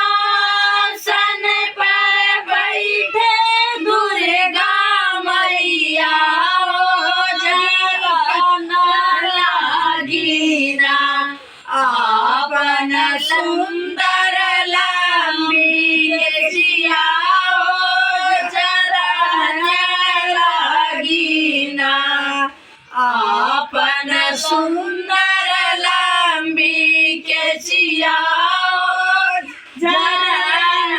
सिंहासन पर बैठे दुर्गा मैया ओ जरा न लागिना आपन सुंदर लंबी केसिया ओ जरा न लागिना आपन सुंदर लंबी केसिया ओ जरा न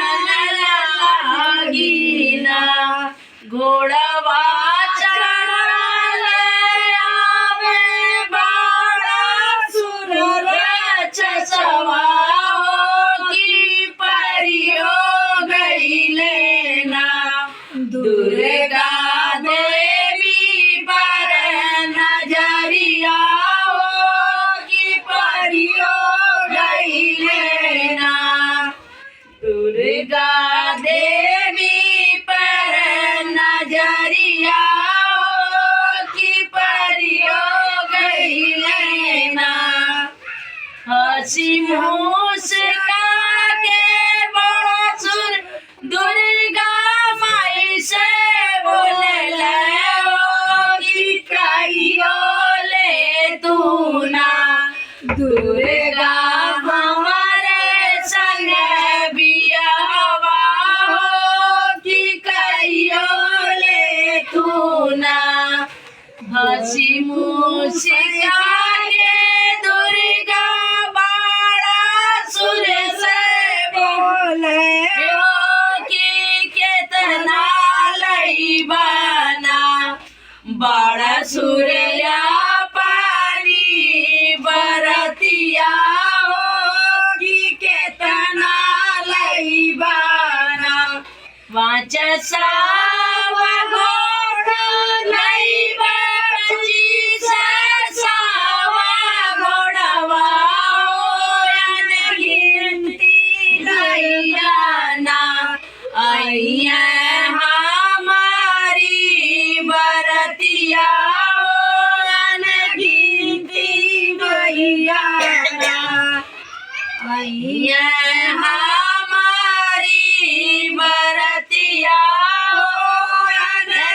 लागिना घोड़वा चढ़ल आवे बड़ा सुर रचसवा की परियो गईले ना दुर्गा देवी पर नजरिया की परियो गईले ना दुर्गा देवी पर नजरिया की परियो गईले ना हसी मुस्का के बड़ा सुर दुर्गा माई से बोले कि कहियो ले तू ना दुर्गा हमारे संग बियावा कि कहियो ले तू ना हसी मुस्का के दुर्गा बड़ा सुर से बोले कि केतना लईबाना बड़ा सूर्या पानी बरतिया कि केतना लईबाना वाच सावा घोड़ा लईबा पच्चीस सावा घोड़वा गिनती लैयाना अइया हमारी बरतिया गिनती मैयाना अइया हमारी बरतिया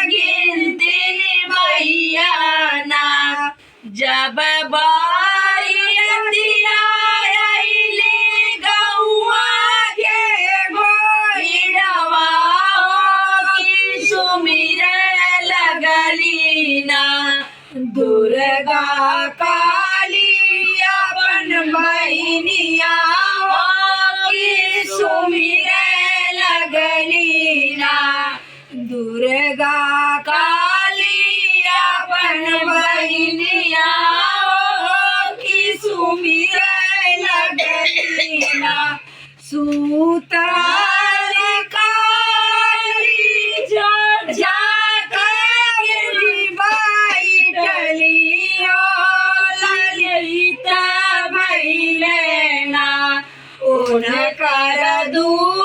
गिनती मैयाना जब बारियतिया आइली गौआ के गोइड़वा की सुमिरे लगली ना दुर्गा काली अपन बहनिया की सुमिरे लगली ना दुर्गा काली अपन बहनिया की सुमिरे लगली ना सूतल काली जा गिरी बैठली ललिता भैले ना उनकर दूर